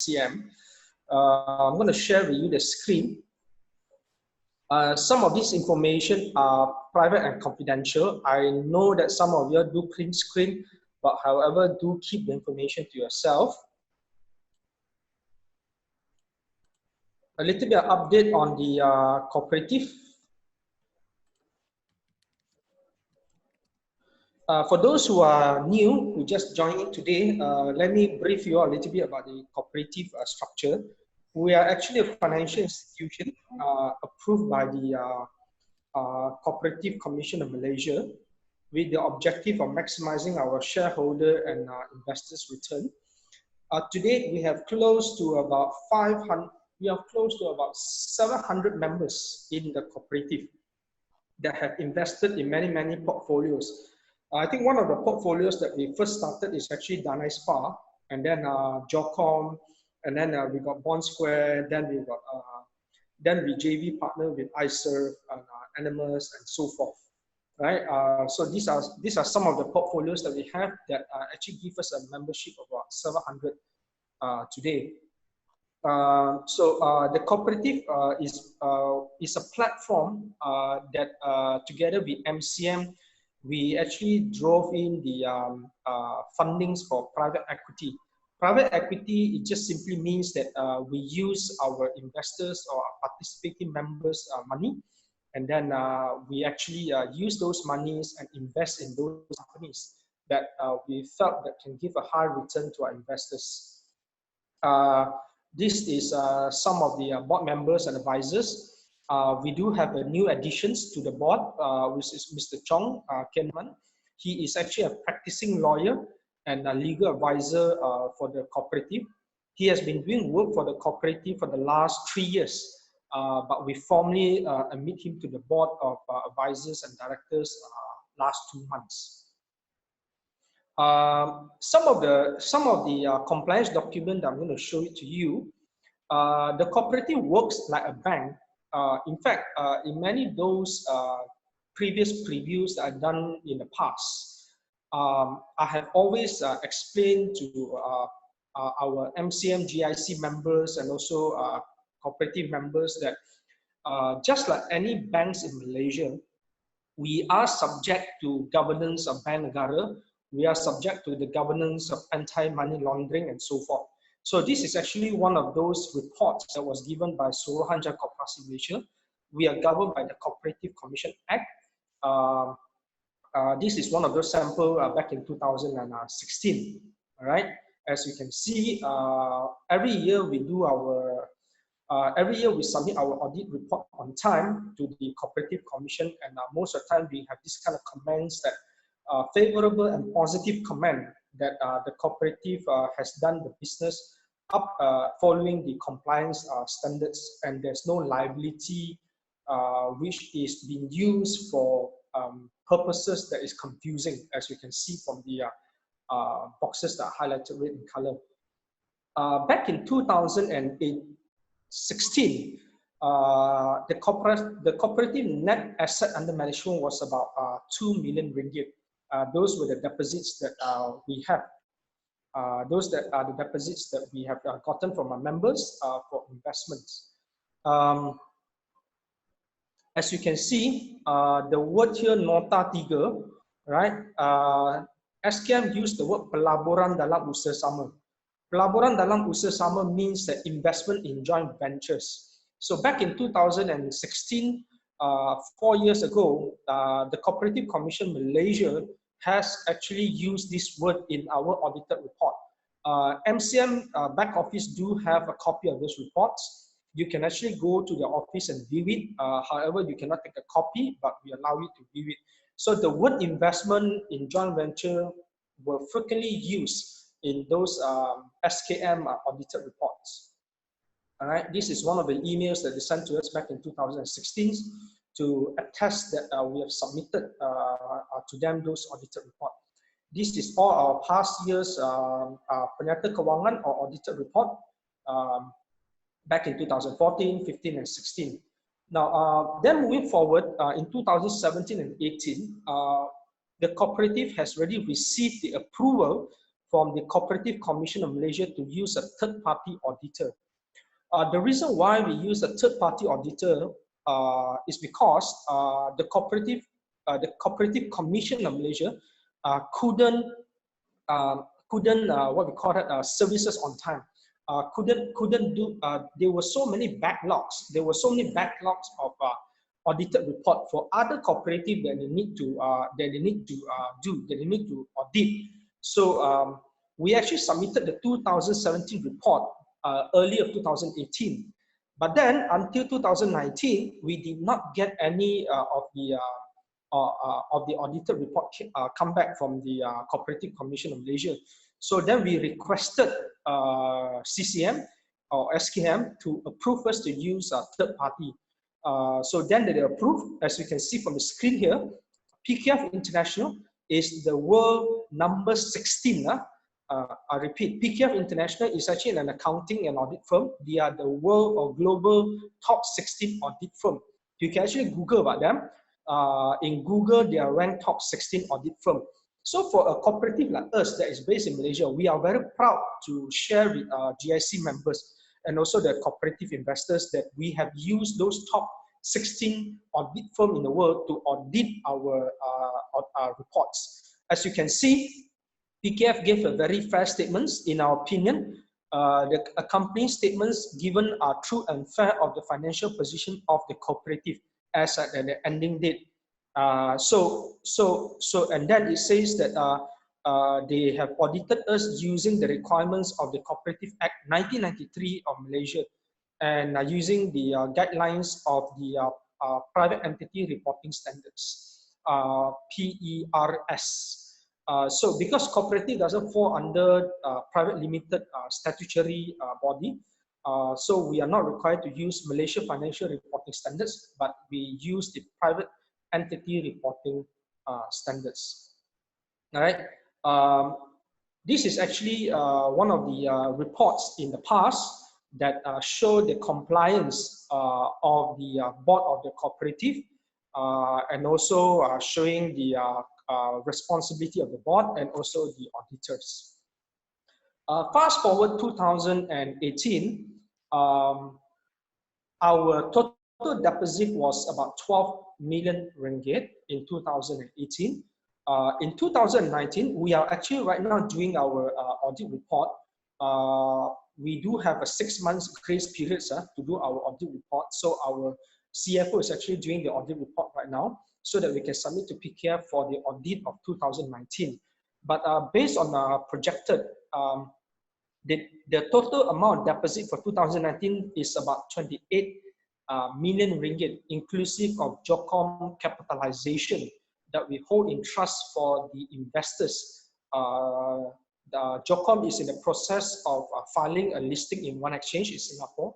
MCM. I'm going to share with you the screen. Some of this information are private and confidential. I know that some of you do print screen, but however, do keep the information to yourself. A little bit of update on the cooperative. For those who are new, who just joined in today, let me brief you a little bit about the cooperative structure. We are actually a financial institution approved by the Cooperative Commission of Malaysia with the objective of maximizing our shareholder and investors' return. To date, we have close to about 700 members in the cooperative that have invested in many portfolios. I think one of the portfolios that we first started is actually Danai Spa, and then Jocom, and then we got Bond Square, then we got then we JV partner with iServe, Animus, and so forth. Right. So these are some of the portfolios that we have that actually give us a membership of about 700 today. The cooperative is a platform that together with MCM, we actually drove in the fundings for private equity. Private equity, it just simply means that we use our investors or participating members' money, and then we actually use those monies and invest in those companies that we felt that can give a high return to our investors. This is some of the board members and advisors. We do have a new additions to the board, which is Mr. Chong Kenman. He is actually a practicing lawyer and a legal advisor for the cooperative. He has been doing work for the cooperative for the last 3 years, but we formally admit him to the board of advisors and directors last 2 months. Some of the compliance document that I'm going to show it to you. The cooperative works like a bank. In fact, in many of those previous previews that I've done in the past, I have always explained to our MCM GIC members and also cooperative members that just like any banks in Malaysia, we are subject to governance of Bank Negara. We are subject to the governance of anti-money laundering and so forth. So this is actually one of those reports that was given by Suruhanjaya Koperasi Malaysia. We are governed by the Cooperative Commission Act. This is one of those samples back in 2016. All right. As you can see, every year we do our every year we submit our audit report on time to the Cooperative Commission, and most of the time we have this kind of comments that favorable and positive comment that the cooperative has done the business up following the compliance standards, and there's no liability which is being used for purposes that is confusing, as you can see from the boxes that are highlighted red in color. Back in 2016, the cooperative net asset under management was about 2 million ringgit. Those were the deposits that we have. Those that are the deposits that we have gotten from our members for investments. As you can see, the word here nota 3, right? SKM used the word pelaburan dalam usaha sama. Pelaburan dalam usaha sama means that investment in joint ventures. So back in 2016, 4 years ago, the Cooperative Commission Malaysia has actually used this word in our audited report. MCM back office do have a copy of those reports. You can actually go to the office and view it. However, you cannot take a copy, but we allow you to view it. So the word investment in joint venture were frequently used in those SKM audited reports. All right, this is one of the emails that they sent to us back in 2016 to attest that we have submitted to them those audited reports. This is all our past years penyata kewangan or audited report back in 2014, 15, and 16. Now, then moving forward, in 2017 and 18, the cooperative has already received the approval from the Cooperative Commission of Malaysia to use a third-party auditor. The reason why we use a third-party auditor is because the Cooperative Commission of Malaysia couldn't what we call it services on time. Couldn't do. There were so many backlogs. There were so many backlogs of audited report for other cooperative that they need to audit. So we actually submitted the 2017 report early of 2018, but then until 2019 we did not get any of the audited report come back from the Cooperative Commission of Malaysia. So then we requested CCM or SKM to approve us to use a third party. So then they approved. As you can see from the screen here, PKF International is the world number 16. I repeat, PKF International is actually an accounting and audit firm. They are the world or global top 16 audit firm. You can actually Google about them. In Google, they are ranked top 16 audit firm. So for a cooperative like us that is based in Malaysia, we are very proud to share with GIC members and also the cooperative investors that we have used those top 16 audit firm in the world to audit our reports. As you can see, PKF gave a very fair statements. In our opinion, the accompanying statements given are true and fair of the financial position of the cooperative as at the ending date. And then it says that they have audited us using the requirements of the Cooperative Act 1993 of Malaysia and using the guidelines of the Private Entity Reporting Standards, PERS. So because cooperative doesn't fall under private limited statutory body, so we are not required to use Malaysia Financial Reporting Standards, but we use the Private Entity Reporting Standards. All right. This is actually one of the reports in the past that show the compliance of the board of the cooperative and also showing the responsibility of the board and also the auditors. Fast forward 2018, our total deposit was about 12 million ringgit in 2018. In 2019, we are actually right now doing our audit report. We do have a 6 months grace period to do our audit report. So our CFO is actually doing the audit report right now so that we can submit to PKF for the audit of 2019. But based on our projected, the total amount deposit for 2019 is about 28 million ringgit, inclusive of JOCOM capitalization that we hold in trust for the investors. The JOCOM is in the process of filing a listing in one exchange in Singapore,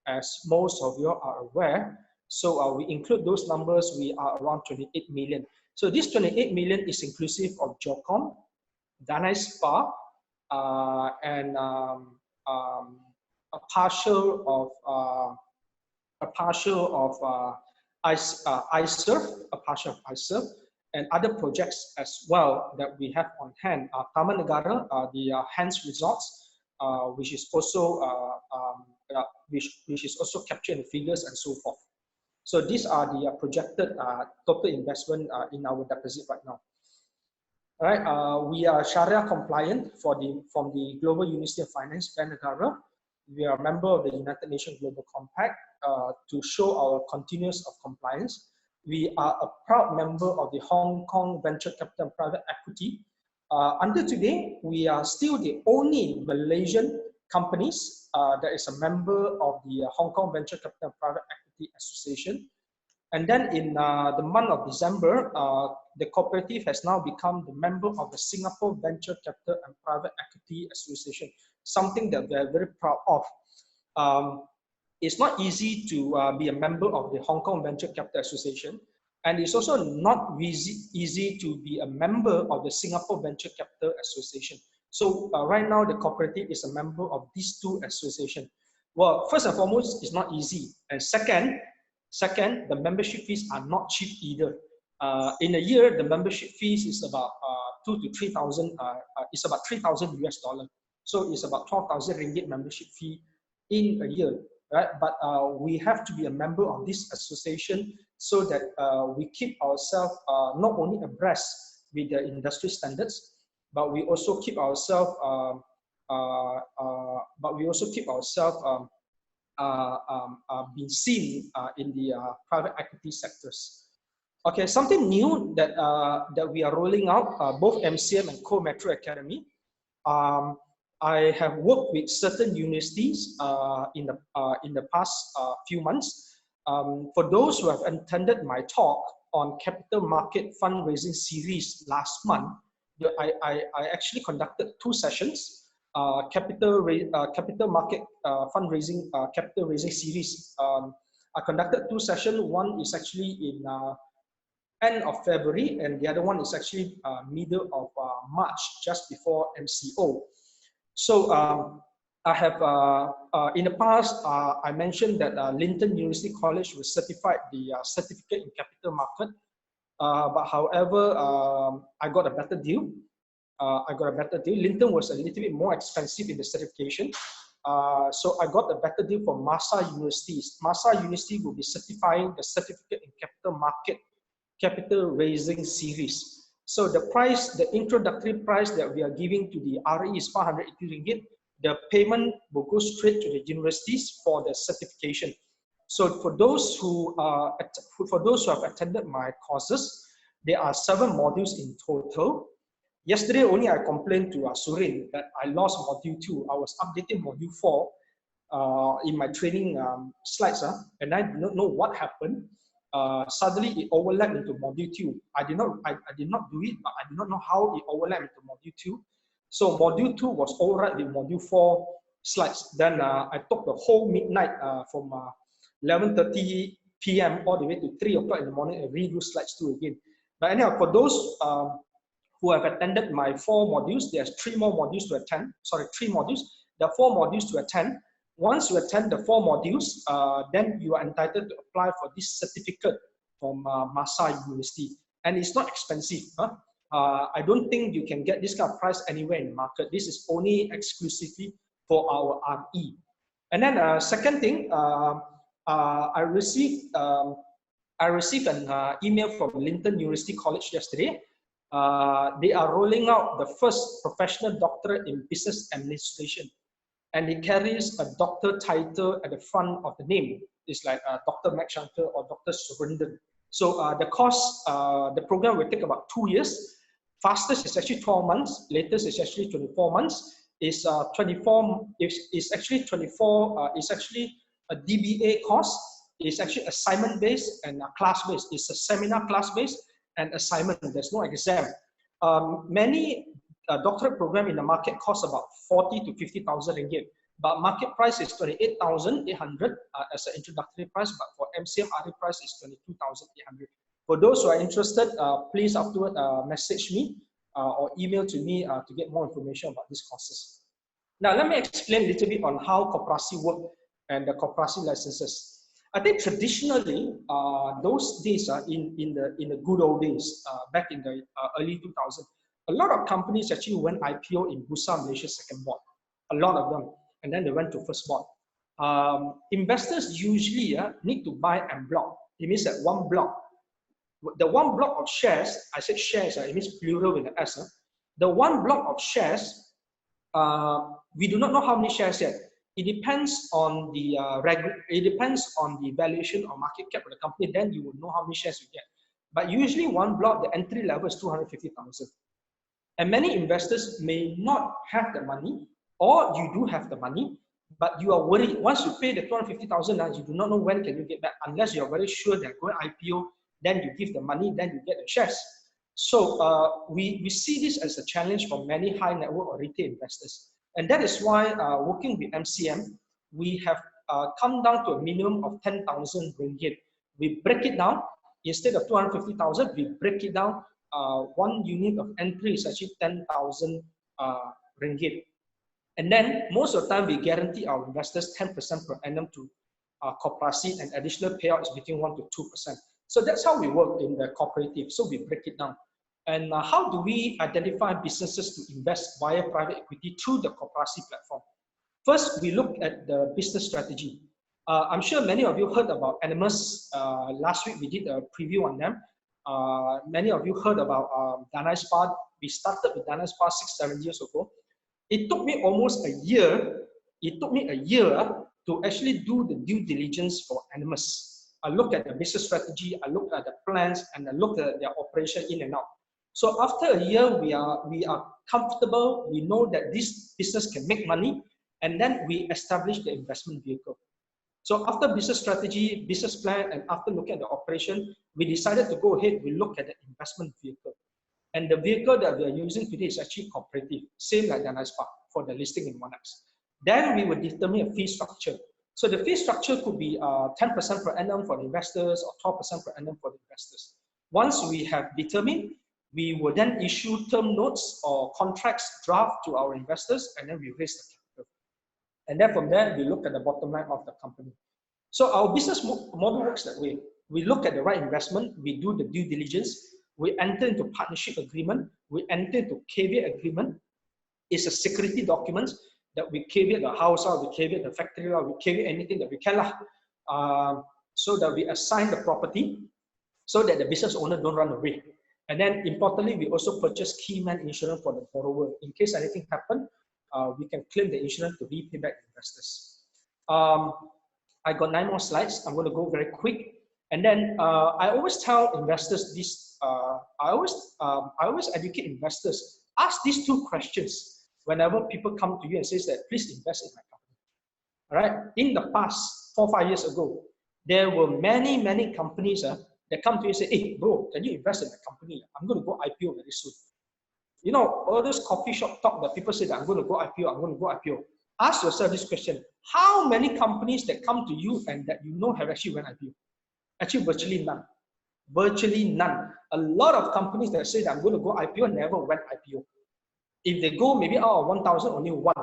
as most of you are aware. So we include those numbers, we are around 28 million. So this 28 million is inclusive of JOCOM, Danai Spa, and a partial of iServe, and other projects as well that we have on hand. Taman Negara, the Hans Resorts, which is also captured in the figures and so forth. So these are the projected total investment in our deposit right now. All right, we are Sharia compliant from the Global University of Finance, Negara. We are a member of the United Nations Global Compact to show our continuous of compliance. We are a proud member of the Hong Kong Venture Capital and Private Equity. Until today, we are still the only Malaysian companies that is a member of the Hong Kong Venture Capital and Private Equity Association. And then in the month of December, the cooperative has now become the member of the Singapore Venture Capital and Private Equity Association, something that we are very proud of. It's not easy to be a member of the Hong Kong Venture Capital Association, and it's also not easy to be a member of the Singapore Venture Capital Association. So right now, the cooperative is a member of these two associations. Well, first and foremost, it's not easy. And second, the membership fees are not cheap either. In a year, the membership fees is about 2 to 3,000. It's about 3,000 US dollar. So it's about 12,000 ringgit membership fee in a year, right? But we have to be a member of this association so that we keep ourselves not only abreast with the industry standards, but we also keep ourselves being seen in the private equity sectors. Okay, something new that that we are rolling out, both MCM and Co-Metro Academy. I have worked with certain universities in the past few months. For those who have attended my talk on capital market fundraising series last month, I actually conducted 2 sessions. Capital market fundraising capital raising series. I conducted 2 sessions. One is actually in end of February, and the other one is actually middle of March, just before MCO. So I have in the past I mentioned that Linton University College was certified the certificate in capital market, but however I got a better deal. Linton was a little bit more expensive in the certification. So I got a better deal for Masa Universities. Masa University will be certifying the certificate in capital market, capital raising series. So the price, the introductory price that we are giving to the RE is 580 ringgit. The payment will go straight to the universities for the certification. So for those who have attended my courses, there are 7 modules in total. Yesterday only I complained to Surin that I lost module 2. I was updating module 4 in my training slides, and I did not know what happened. Suddenly it overlapped into module 2. I did not do it, but I did not know how it overlapped into module 2. So module 2 was override with module 4 slides. Then I took the whole midnight from 11:30 p.m. all the way to 3 o'clock in the morning and redo slides 2 again. But anyhow, for those who have attended my 4 modules, there's 3 more modules to attend. Sorry, 3 modules. There are 4 modules to attend. Once you attend the 4 modules, then you are entitled to apply for this certificate from Masa University. And it's not expensive. I don't think you can get this kind of price anywhere in the market. This is only exclusively for our RE. And then second thing, I received an email from Linton University College yesterday. They are rolling out the first professional doctorate in business administration, and it carries a doctor title at the front of the name. It's like Dr. Mac Shankar or Dr. Surendran. So the course, the program will take about 2 years. Fastest is actually 12 months. Latest is actually 24 months. It's 24. It's actually 24. It's actually a DBA course. It's actually assignment based and class based. It's a seminar class based and assignment. There's no exam. Many doctorate program in the market cost about 40 to 50,000 ringgit, but market price is 28,800 as an introductory price. But for MCM RE price is 22,800. For those who are interested, please afterward message me or email to me to get more information about these courses. Now let me explain a little bit on how Koperasi work and the Koperasi licenses. I think traditionally, those days in the good old days, back in the early 2000s, a lot of companies actually went IPO in Bursa Malaysia second board, a lot of them, and then they went to first board. Investors usually need to buy en bloc. It means that one block, the one block of shares, I said shares, it means plural with the S. The one block of shares, we do not know how many shares yet. It depends on the valuation or market cap of the company. Then you will know how many shares you get. But usually one block, the entry level is 250,000. And many investors may not have the money, or you do have the money, but you are worried. Once you pay the 250,000, you do not know when can you get back, unless you are very sure they're going IPO. Then you give the money, then you get the shares. So we see this as a challenge for many high net worth or retail investors. And that is why working with MCM, we have come down to a minimum of 10,000 ringgit. We break it down. Instead of 250,000, we break it down. One unit of entry is actually 10,000 ringgit. And then most of the time, we guarantee our investors 10% per annum to Koperasi, and additional payout is between 1 to 2%. So that's how we work in the cooperative. So we break it down. And how do we identify businesses to invest via private equity through the Koperasi platform? First, we look at the business strategy. I'm sure many of you heard about Animus. Last week, we did a preview on them. Many of you heard about Danai Spa. We started with Danai Spa 6-7 years ago. It took me almost a year. It took me a year to actually do the due diligence for Animus. I look at the business strategy, I look at the plans, and I look at their operation in and out. So after a year, we are comfortable. We know that this business can make money, and then we establish the investment vehicle. So after business strategy, business plan, and after looking at the operation, we decided to go ahead. We look at the investment vehicle. And the vehicle that we are using today is actually cooperative, same like Danai Spa for the listing in 1X. Then we will determine a fee structure. So the fee structure could be 10% per annum for the investors or 12% per annum for the investors. Once we have determined, we will then issue term notes or contracts draft to our investors, and then we raise the capital. And then from there, we look at the bottom line of the company. So our business model works that way. We look at the right investment, we do the due diligence, we enter into partnership agreement, we enter into caveat agreement. It's a security document that we caveat the house out, we caveat the factory out, we caveat anything that we can, so that we assign the property so that the business owner don't run away. And then importantly, we also purchase key man insurance for the borrower. In case anything happens, we can claim the insurance to repay back investors. I got 9 more slides. I'm going to go very quick. And then I always tell investors this, I always educate investors, ask these 2 questions whenever people come to you and says that, please invest in my company. All right. In the past, 4 or 5 years ago, there were many companies that come to you and say, hey, bro, can you invest in my company? I'm going to go IPO very soon. You know, all those coffee shop talk that people say that I'm going to go IPO, I'm going to go IPO. Ask yourself this question. How many companies that come to you and that you know have actually went IPO? Actually, virtually none. Virtually none. A lot of companies that say that I'm going to go IPO never went IPO. If they go, maybe out of 1,000, only 1.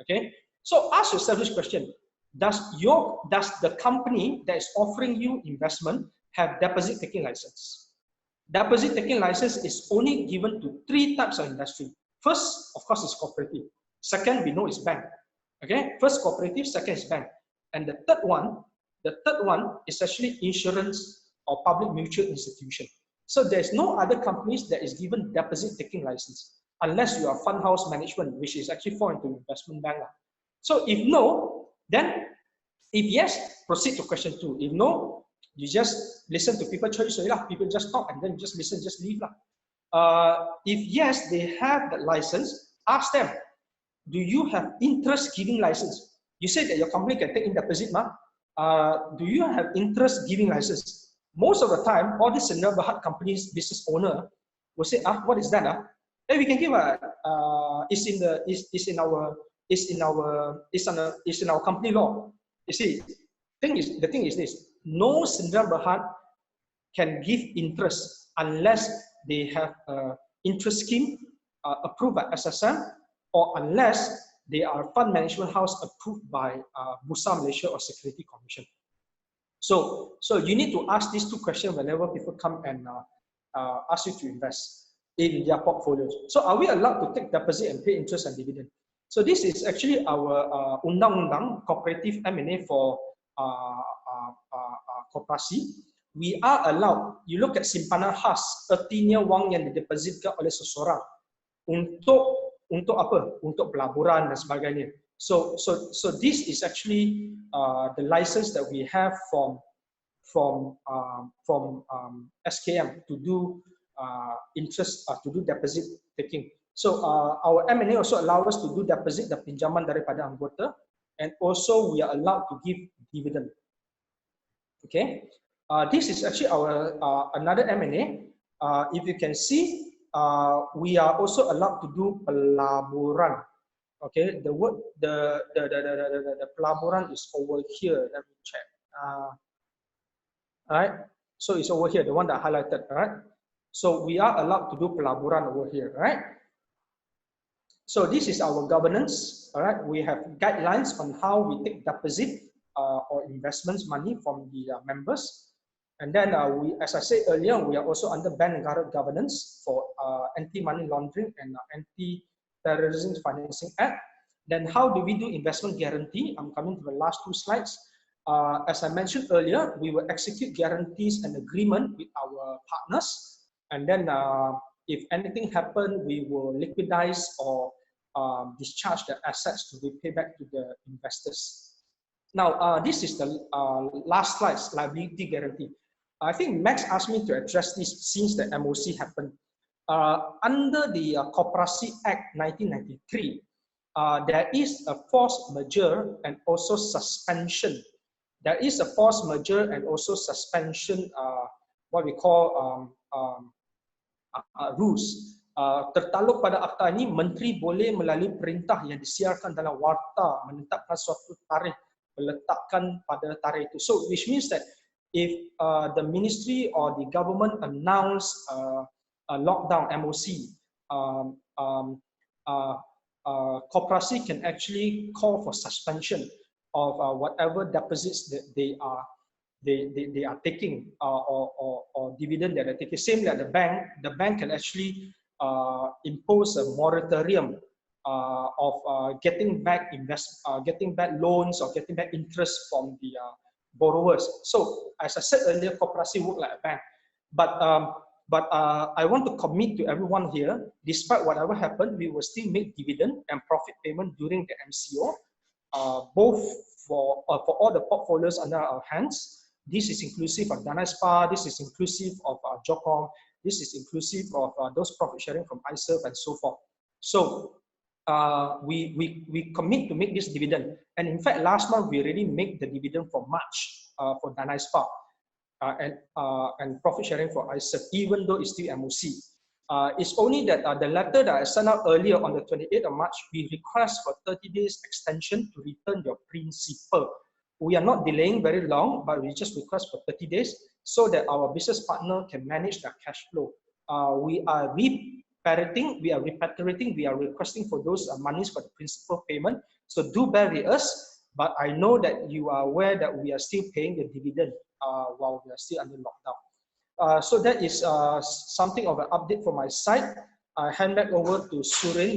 Okay? So ask yourself this question. Does the company that is offering you investment have deposit taking license? Deposit taking license is only given to 3 types of industry. First, of course, is cooperative. Second, we know it's bank. Okay? First cooperative, second is bank. And the third one is actually insurance or public mutual institution. So there's no other companies that is given deposit taking license unless you are fund house management, which is actually fall into investment bank. So if no, then if yes, proceed to question 2. If no, you just listen to people choice. People just talk and then you just listen, just leave. If yes, they have the license, ask them, do you have interest giving license? You say that your company can take in deposit, do you have interest giving license? Most of the time, all these Sendal companies, business owner will say, what is that? Hey, we can give it's in our company law. You see, the thing is this: no Sendal Berhad can give interest unless they have an interest scheme approved by SSM, or unless they are fund management house approved by Bursa Malaysia or Security Commission. So you need to ask these 2 questions whenever people come and ask you to invest in their portfolios. So are we allowed to take deposit and pay interest and dividend? So this is actually our undang-undang cooperative M&A for Koperasi. We are allowed, you look at simpanan khas, artinya wang yang didepositkan oleh seseorang untuk apa? Untuk pelaburan dan sebagainya. So this is actually the license that we have from SKM to do interest, to do deposit taking. So our M&A also allow us to do deposit dan pinjaman daripada anggota, and also we are allowed to give dividend. Okay, this is actually our another M&A. If you can see, we are also allowed to do pelaburan. Okay, the pelaburan is over here. Let me check. All right, so it's over here, the one that I highlighted. All right, so we are allowed to do pelaburan over here. Right. So this is our governance. All right, we have guidelines on how we take deposit or investments money from the members. And then, as I said earlier, we are also under Bank Negara governance for anti-money laundering and anti-terrorism financing act. Then how do we do investment guarantee? I'm coming to the last two slides. As I mentioned earlier, we will execute guarantees and agreement with our partners. And then if anything happens, we will liquidize or discharge the assets to be paid back to the investors. Now, this is the last slide, liability guarantee. I think Max asked me to address this since the MOC happened. Under the Koperasi Act 1993, there is a force majeure and also suspension. There is a force majeure and also suspension, what we call rules. Tertaluk pada akta ini, Menteri boleh melalui perintah yang disiarkan dalam warta menetapkan suatu tarikh, meletakkan pada tarikh itu. So, which means that if the ministry or the government announce a lockdown MOC, Koperasi can actually call for suspension of whatever deposits that they are taking or dividend that they're taking. Same like the bank can actually impose a moratorium of getting back loans or getting back interest from the borrowers. So as I said earlier, Koperasi work like a bank, but I want to commit to everyone here, despite whatever happened, we will still make dividend and profit payment during the MCO, both for all the portfolios under our hands. This is inclusive of Dana Spa, this is inclusive of Jokong, this is inclusive of those profit sharing from ISERV and so forth. So we commit to make this dividend. And in fact, last month, we already made the dividend for March for Dana Spa. And profit sharing for ISERV, even though it's still MOC. It's only that the letter that I sent out earlier on the 28th of March, we request for 30 days extension to return your principal. We are not delaying very long, but we just request for 30 days so that our business partner can manage their cash flow. We are repatriating, we are requesting for those monies for the principal payment. So do bear with us, but I know that you are aware that we are still paying the dividend while we are still under lockdown. So that is something of an update from my side. I hand back over to Surin.